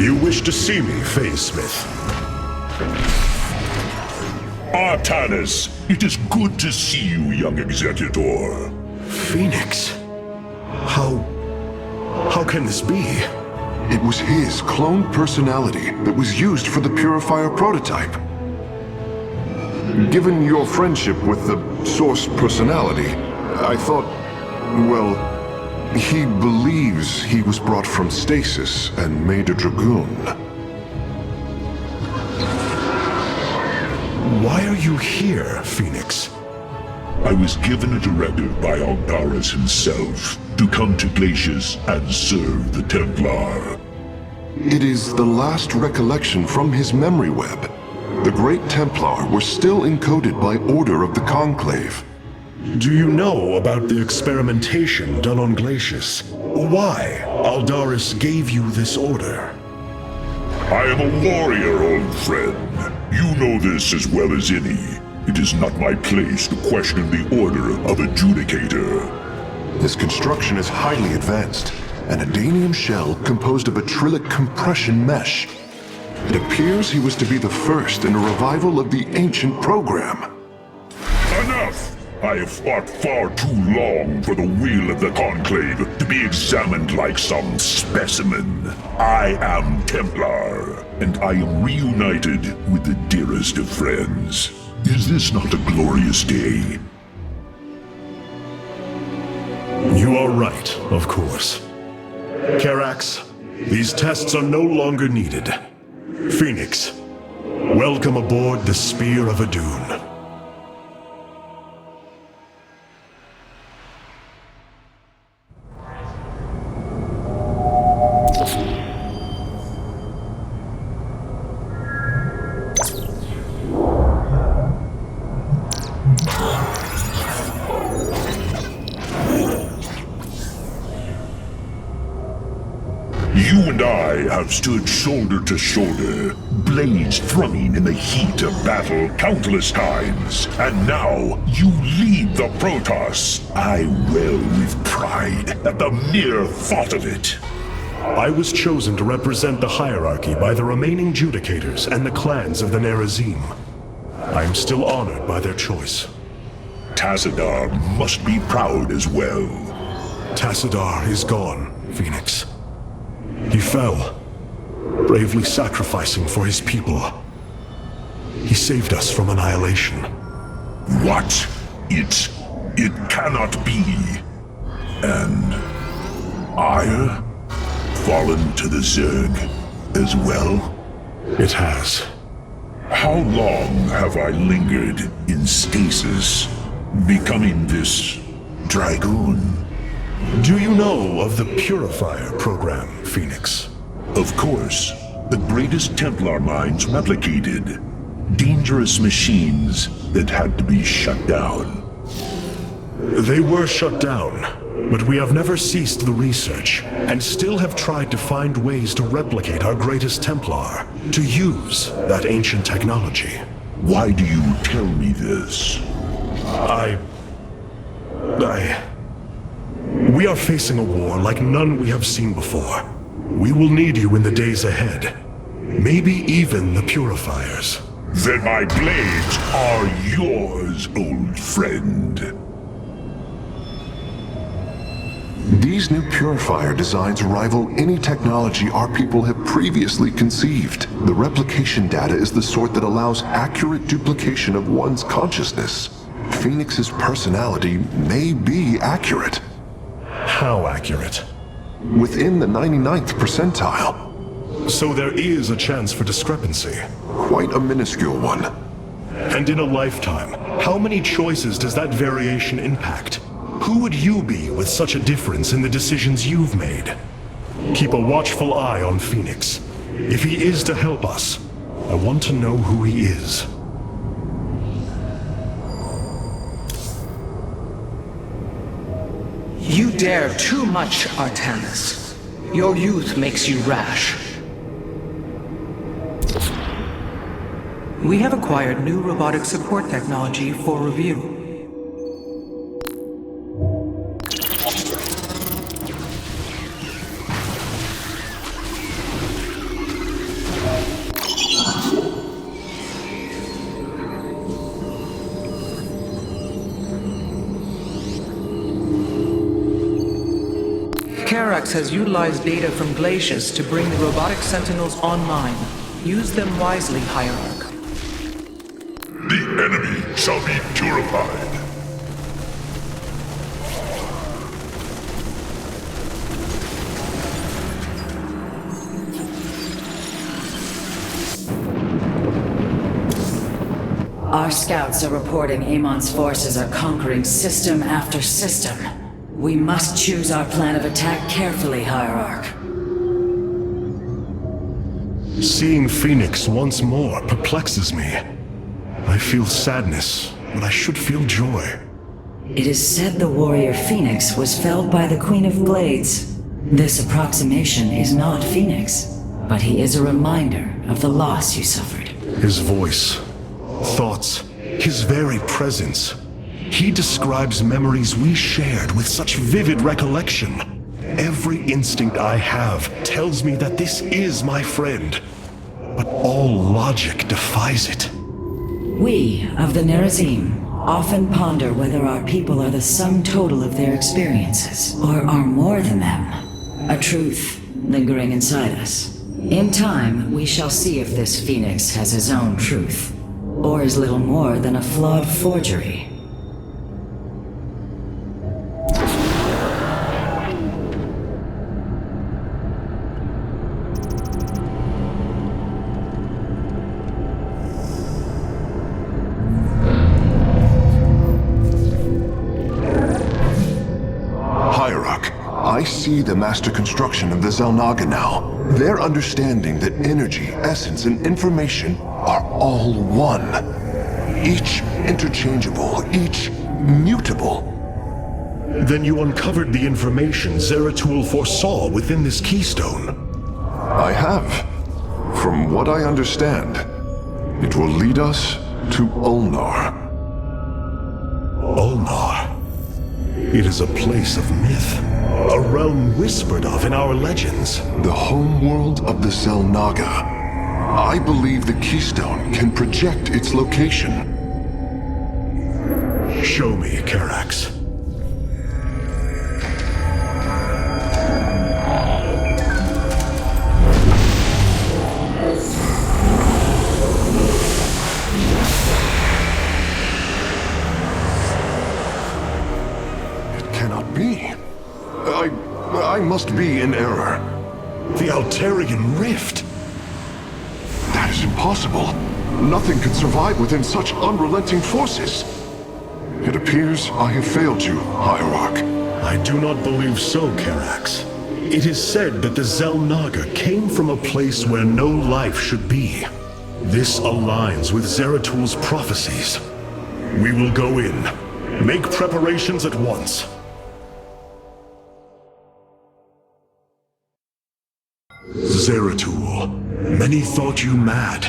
You wish to see me, Phase Smith? Artanis, it is good to see you, young Executor. Phoenix? How can this be? It was his cloned personality that was used for the Purifier prototype. Given your friendship with the Source personality, I thought, well, he believes he was brought from stasis and made a Dragoon. Why are you here, Phoenix? I was given a directive by Aldaris himself to come to Glacius and serve the Templar. It is the last recollection from his memory web. The Great Templar were still encoded by order of the Conclave. Do you know about the experimentation done on Glacius? Why Aldaris gave you this order? I am a warrior, old friend. You know this as well as any. It is not my place to question the order of Adjudicator. His construction is highly advanced, an Adanium shell composed of acrylic compression mesh. It appears he was to be the first in a revival of the ancient program. Enough! I have fought far too long for the will of the Conclave to be examined like some specimen. I am Templar, and I am reunited with the dearest of friends. Is this not a glorious day? You are right, of course. Karax, these tests are no longer needed. Phoenix, welcome aboard the Spear of Adun. You and I have stood shoulder to shoulder, blades thrumming in the heat of battle countless times. And now, you lead the Protoss. I wail with pride at the mere thought of it. I was chosen to represent the hierarchy by the remaining Judicators and the clans of the Nerazim. I am still honored by their choice. Tassadar must be proud as well. Tassadar is gone, Phoenix. He fell, bravely sacrificing for his people. He saved us from annihilation. What? It cannot be. And Ire? Fallen to the Zerg as well? It has. How long have I lingered in stasis, becoming this Dragoon? Do you know of the Purifier program, Phoenix? Of course. The greatest Templar minds replicated. Dangerous machines that had to be shut down. They were shut down, but we have never ceased the research, and still have tried to find ways to replicate our greatest Templar, to use that ancient technology. Why do you tell me this? We are facing a war like none we have seen before. We will need you in the days ahead. Maybe even the Purifiers. Then my blades are yours, old friend. These new Purifier designs rival any technology our people have previously conceived. The replication data is the sort that allows accurate duplication of one's consciousness. Phoenix's personality may be accurate. How accurate? Within the 99th percentile. So there is a chance for discrepancy. Quite a minuscule one. And in a lifetime, how many choices does that variation impact? Who would you be with such a difference in the decisions you've made? Keep a watchful eye on Phoenix. If he is to help us, I want to know who he is. You dare too much, Artanis. Your youth makes you rash. We have acquired new robotic support technology for review. Karax has utilized data from glaciers to bring the robotic sentinels online. Use them wisely, Hierarch. The enemy shall be purified. Our scouts are reporting Amon's forces are conquering system after system. We must choose our plan of attack carefully, Hierarch. Seeing Phoenix once more perplexes me. I feel sadness, but I should feel joy. It is said the warrior Phoenix was felled by the Queen of Glades. This approximation is not Phoenix, but he is a reminder of the loss you suffered. His voice, thoughts, his very presence. He describes memories we shared with such vivid recollection. Every instinct I have tells me that this is my friend, but all logic defies it. We of the Nerazim often ponder whether our people are the sum total of their experiences, or are more than them. A truth lingering inside us. In time, we shall see if this Phoenix has his own truth, or is little more than a flawed forgery. Hierarch, I see the master construction of the Zelnaga now. Their understanding that energy, essence, and information are all one. Each interchangeable, each mutable. Then you uncovered the information Zeratul foresaw within this keystone. I have. From what I understand, it will lead us to Ulnar. Ulnar. It is a place of myth, a realm whispered of in our legends. The homeworld of the Zelnaga. I believe the keystone can project its location. Show me, Karax. It cannot be. I must be in error. The Altarian Rift. That is impossible. Nothing could survive within such unrelenting forces. It appears I have failed you, Hierarch. I do not believe so, Karax. It is said that the Zelnaga came from a place where no life should be. This aligns with Zeratul's prophecies. We will go in. Make preparations at once. Zeratul, many thought you mad,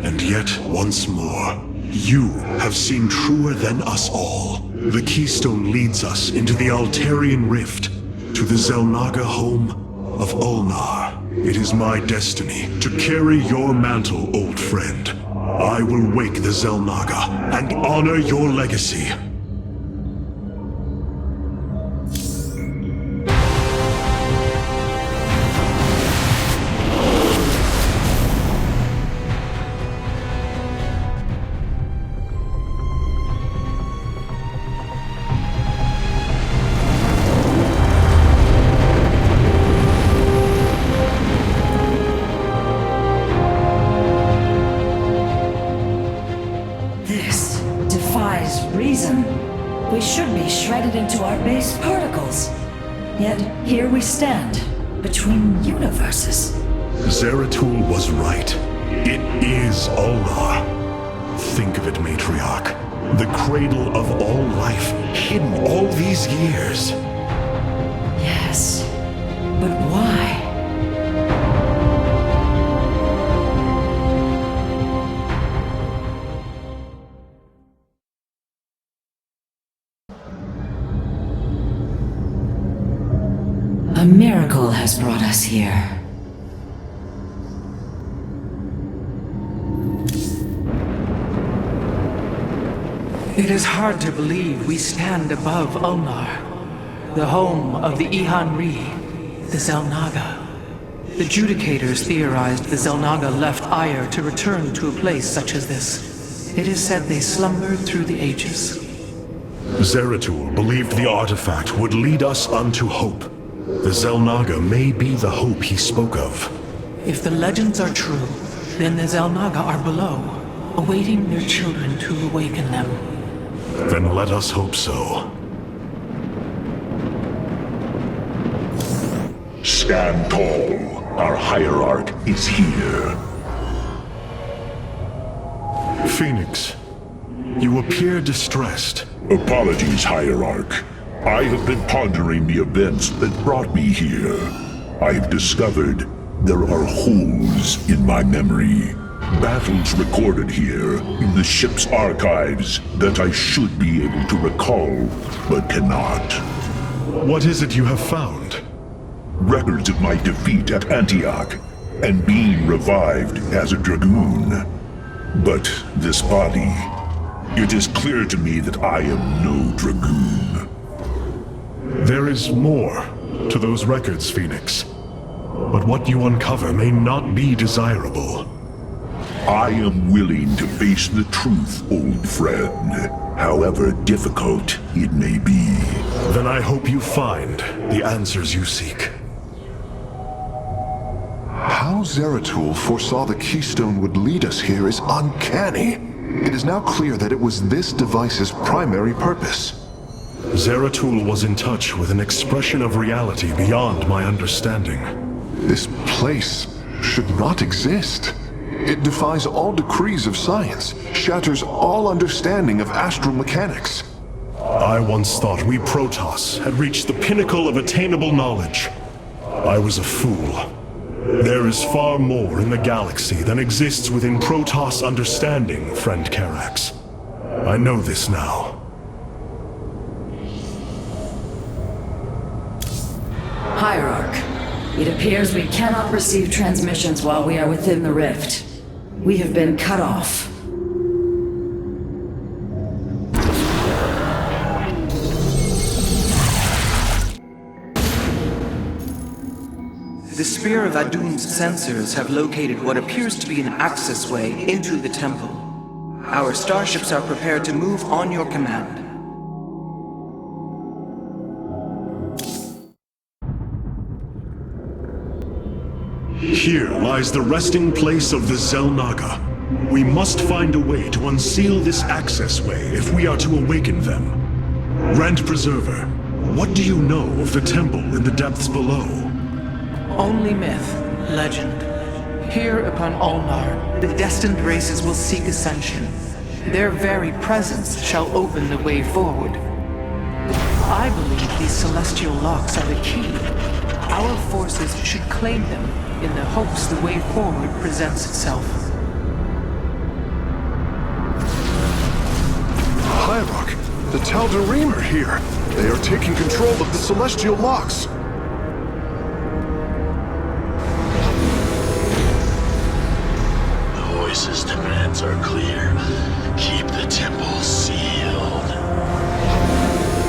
and yet once more, you have seen truer than us all. The keystone leads us into the Altarian Rift, to the Zelnaga home of Ulnar. It is my destiny to carry your mantle, old friend. I will wake the Zelnaga and honor your legacy. This defies reason. We should be shredded into our base particles. Yet here we stand, between universes. Zeratul was right. It is Ulnar. Think of it, Matriarch. The cradle of all life, hidden all these years. Yes, but why? A miracle has brought us here. It is hard to believe we stand above Ulnar, the home of the Ihan Ri. the Zelnaga. The Judicators theorized the Zelnaga left Aiur to return to a place such as this. It is said they slumbered through the ages. Zeratul believed the artifact would lead us unto hope. The Zelnaga may be the hope he spoke of. If the legends are true, then the Zelnaga are below, awaiting their children to awaken them. Then let us hope so. Stand tall. Our hierarch is here. Phoenix, you appear distressed. Apologies, hierarch. I have been pondering the events that brought me here. I have discovered there are holes in my memory. Battles recorded here in the ship's archives that I should be able to recall, but cannot. What is it you have found? Records of my defeat at Antioch and being revived as a dragoon. But this body, it is clear to me that I am no dragoon. There is more to those records, Phoenix. But what you uncover may not be desirable. I am willing to face the truth, old friend, however difficult it may be. Then I hope you find the answers you seek. How Zeratul foresaw the keystone would lead us here is uncanny. It is now clear that it was this device's primary purpose. Zeratul was in touch with an expression of reality beyond my understanding. This place should not exist. It defies all decrees of science, shatters all understanding of astral mechanics. I once thought we Protoss had reached the pinnacle of attainable knowledge. I was a fool. There is far more in the galaxy than exists within Protoss understanding, friend Karax. I know this now. Hierarch, it appears we cannot receive transmissions while we are within the rift. We have been cut off. The Spear of Adun's sensors have located what appears to be an accessway into the temple. Our starships are prepared to move on your command. Here lies the resting place of the Zelnaga. We must find a way to unseal this accessway if we are to awaken them. Grand Preserver, what do you know of the temple in the depths below? Only myth, legend. Here upon Ulnar, the destined races will seek ascension. Their very presence shall open the way forward. I believe these celestial locks are the key. Our forces should claim them in the hopes the way forward presents itself. Hierarch, the Tal'Darim are here. They are taking control of the celestial locks. The voice's demands are clear. Keep the temple sealed.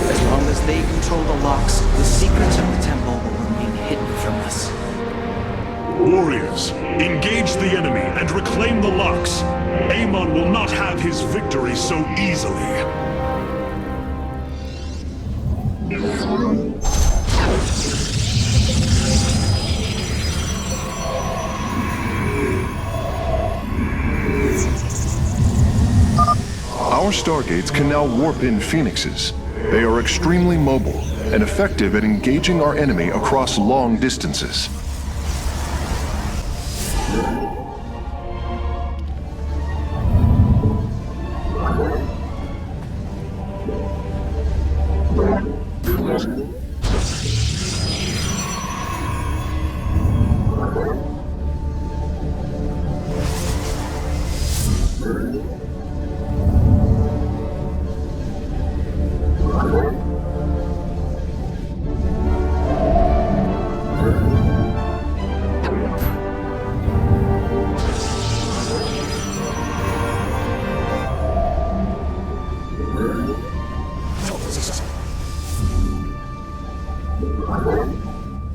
As long as they control the locks, the secrets of the temple will remain hidden from us. Warriors, engage the enemy and reclaim the locks. Amon will not have his victory so easily. Our stargates can now warp in Phoenixes. They are extremely mobile and effective at engaging our enemy across long distances.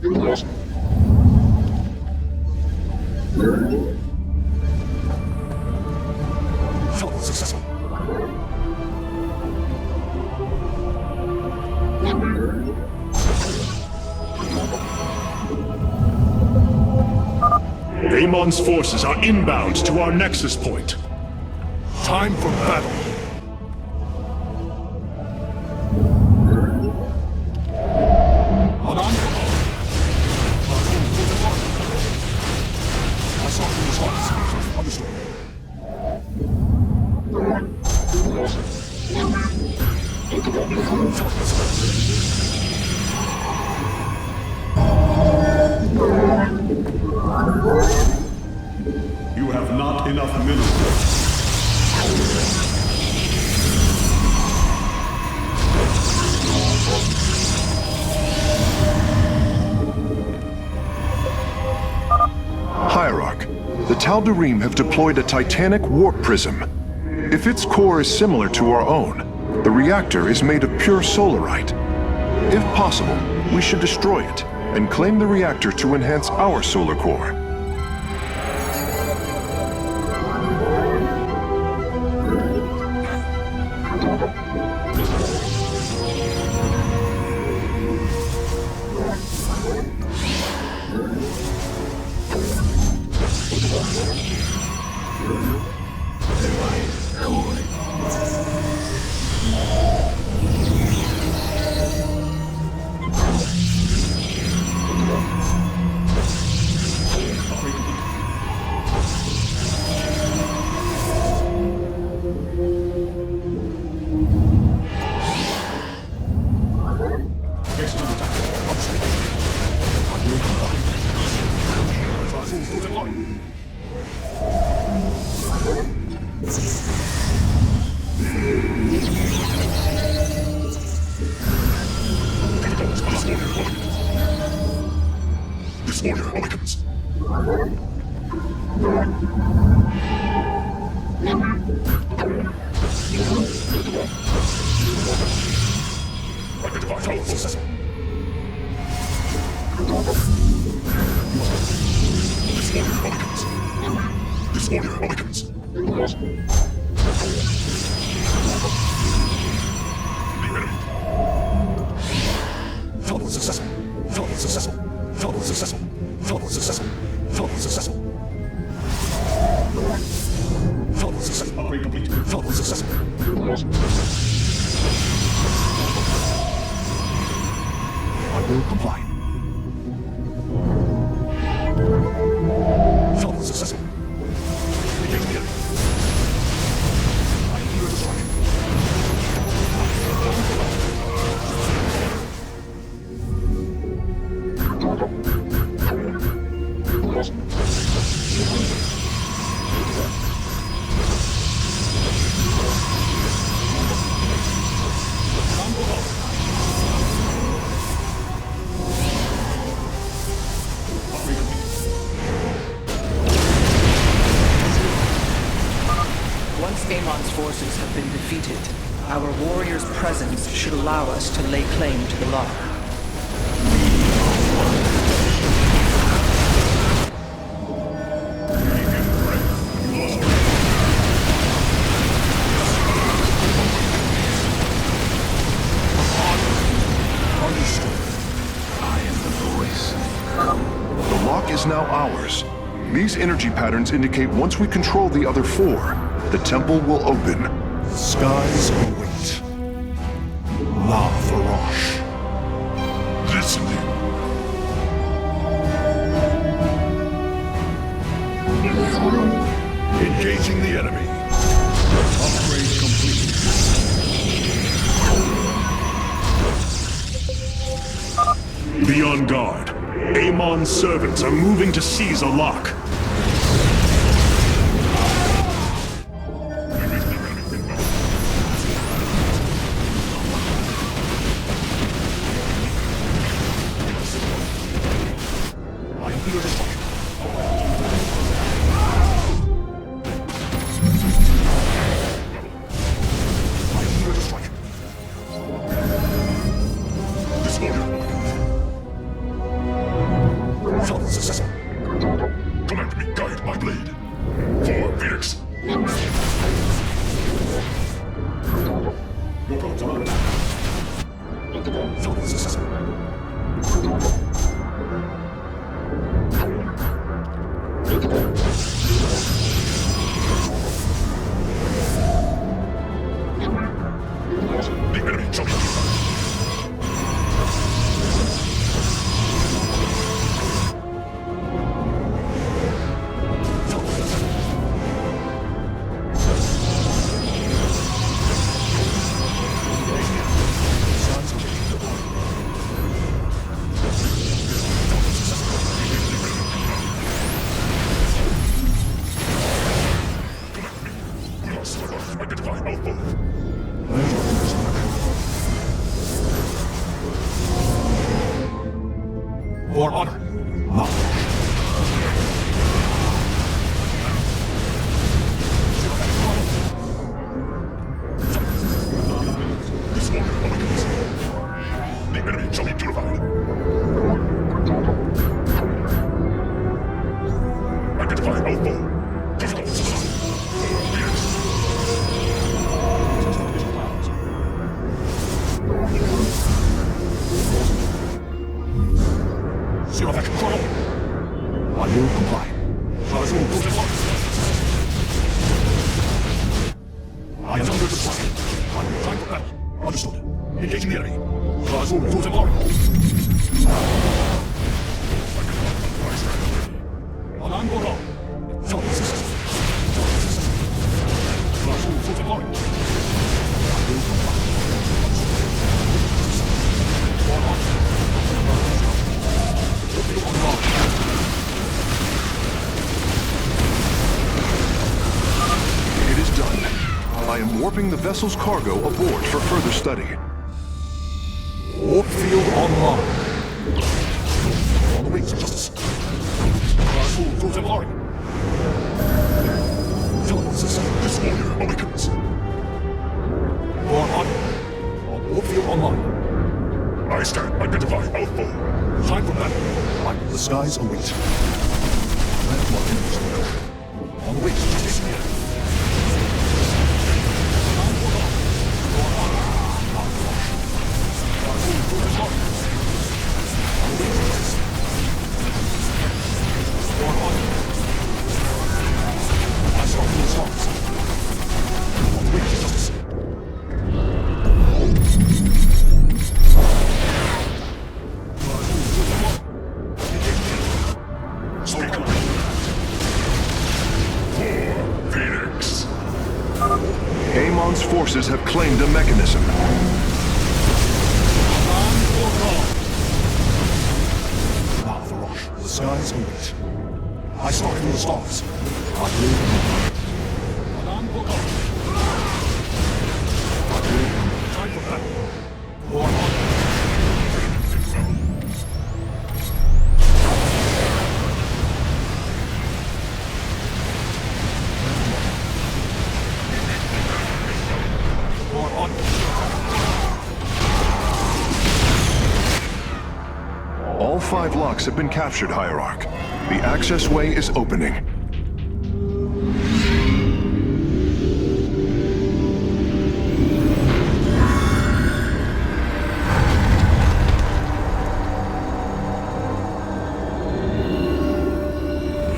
Successful. Amon's forces are inbound to our nexus point. Time for battle. You have not enough minerals. Hierarch, the Tal'Darim have deployed a titanic warp prism. If its core is similar to our own, the reactor is made of pure solarite. If possible, we should destroy it and claim the reactor to enhance our solar core. This order awakens. Identify tower successful. This order awakens. This order awakens. The enemy. Falcon successful. Falcon successful. Falcon successful. Falcon successful. Falcon successful. Falcon successful. Upgrade complete. Falcon successful. I will comply. Falcon successful. Engage the enemy. I hear the strike. Once Amon's forces have been defeated, our warrior's presence should allow us to lay claim to the lock. The lock is now ours. These energy patterns indicate once we control the other four, the temple will open. The skies await. La Farosh. Listening. Engaging the enemy. Upgrade complete. Be on guard. Amon's servants are moving to seize a lock. I hear the strike. I hear the strike. This order awakens. For honor. Now. The enemy shall be purified. Identify Alpha. Zero-Vac control. I will comply. Razul protocol. I am under the fire. I will time for battle. Understood. Engaging the enemy. Razul protocol. Alarm go wrong. Zone system. Razul protocol. I will comply. For honor. It is done. I am warping the vessel's cargo aboard for further study. Warp field online. On the wings of justice. Razul Protocol. Villain system. This warrior awakens. For honor. On warp field online. I stand. Identify Alpha. Time for battle. The skies await. On the wings of justice. Amon's forces have claimed a mechanism. Now the rush. The skies await. I stalk through the stars. I will. Alarm will go. I will. Time for battle. For honor. All 5 locks have been captured, Hierarch. The access way is opening.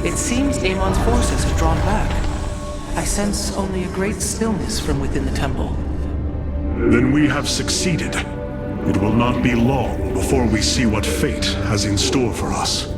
It seems Amon's forces have drawn back. I sense only a great stillness from within the temple. Then we have succeeded. It will not be long before we see what fate has in store for us.